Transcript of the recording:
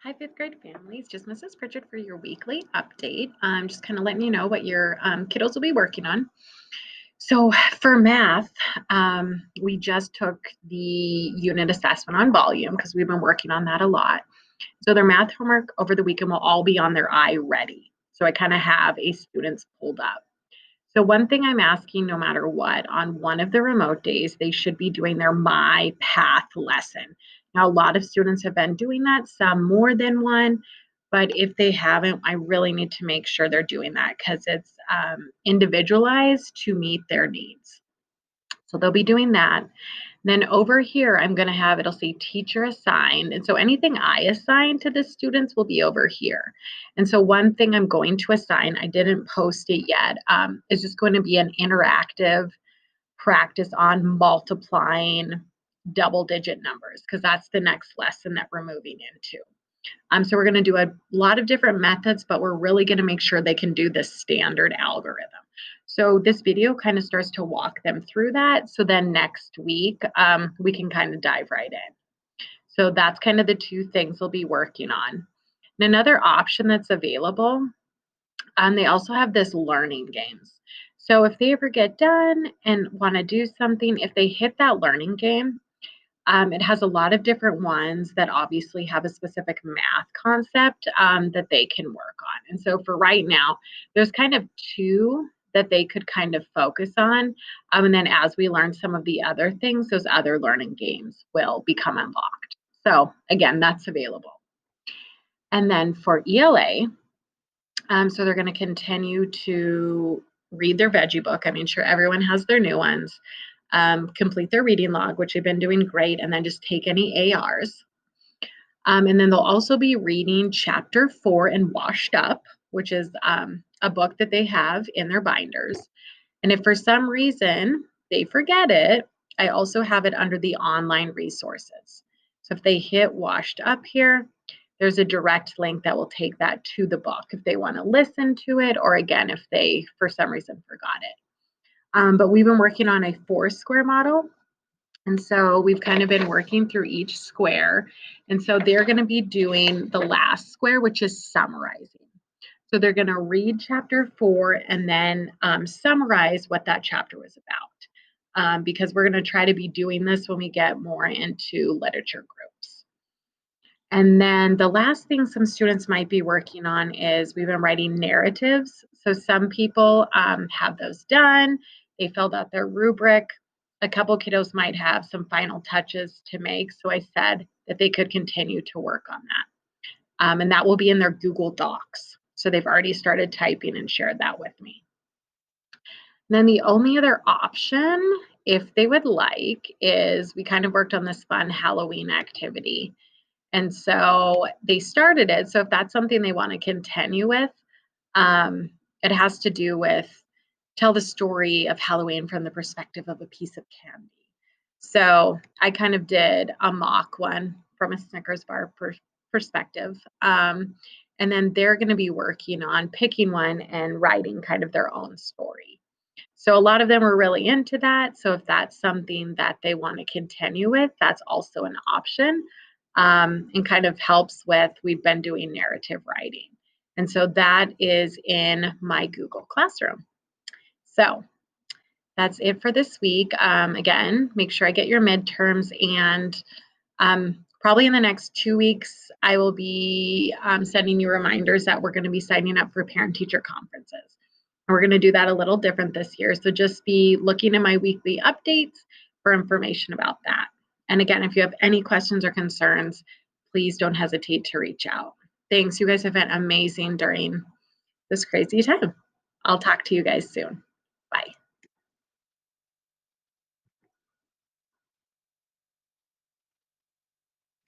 Hi, fifth grade families. Just Mrs. Pritchard for your weekly update. Just kind of letting you know what your kiddos will be working on. So, for math, we just took the unit assessment on volume because we've been working on that a lot. So, their math homework over the weekend will all be on their iReady. So, I kind of have a students pulled up. So, one thing I'm asking no matter what, on one of the remote days, they should be doing their My Path lesson. Now, a lot of students have been doing that, some more than one, but if they haven't, I really need to make sure they're doing that because it's individualized to meet their needs. So they'll be doing that. Then over here, I'm going to have it'll say teacher assigned. And so anything I assign to the students will be over here. And so one thing I'm going to assign, I didn't post it yet, is just going to be an interactive practice on multiplying double digit numbers because that's the next lesson that we're moving into. So we're going to do a lot of different methods, but we're really going to make sure they can do the standard algorithm. So this video kind of starts to walk them through that. So then next week, we can kind of dive right in. So that's kind of the two things we'll be working on. And another option that's available, they also have this learning games. So if they ever get done and want to do something, if they hit that learning game, it has a lot of different ones that obviously have a specific math concept that they can work on. And so for right now, there's kind of two that they could kind of focus on. And then as we learn some of the other things, those other learning games will become unlocked. So again, that's available. And then for ELA, so they're going to continue to read their veggie book. I mean, sure, everyone has their new ones. Complete their reading log, which they've been doing great, and then just take any ARs. And then they'll also be reading chapter 4 in Washed Up, which is a book that they have in their binders. And if for some reason they forget it, I also have it under the online resources. So if they hit Washed Up here, there's a direct link that will take that to the book if they want to listen to it, or again, if they for some reason forgot it. But we've been working on a 4-square model. And so we've kind of been working through each square. And so they're going to be doing the last square, which is summarizing. So they're going to read chapter 4 and then summarize what that chapter was about. Because we're going to try to be doing this when we get more into literature groups. And then the last thing some students might be working on is we've been writing narratives. So some people have those done. They filled out their rubric. A couple kiddos might have some final touches to make. So I said that they could continue to work on that. And that will be in their Google Docs. So they've already started typing and shared that with me. And then the only other option, if they would like, is we kind of worked on this fun Halloween activity. And so they started it. So if that's something they want to continue with, it has to do with tell the story of Halloween from the perspective of a piece of candy. So I kind of did a mock one from a Snickers bar perspective. And then they're going to be working on picking one and writing kind of their own story. So a lot of them are really into that. So if that's something that they want to continue with, that's also an option. And kind of helps with, we've been doing narrative writing. And so that is in my Google Classroom. So that's it for this week. Again, make sure I get your midterms, and probably in the next 2 weeks, I will be sending you reminders that we're going to be signing up for parent-teacher conferences. And we're going to do that a little different this year. So just be looking in my weekly updates for information about that. And again, if you have any questions or concerns, please don't hesitate to reach out. Thanks. You guys have been amazing during this crazy time. I'll talk to you guys soon.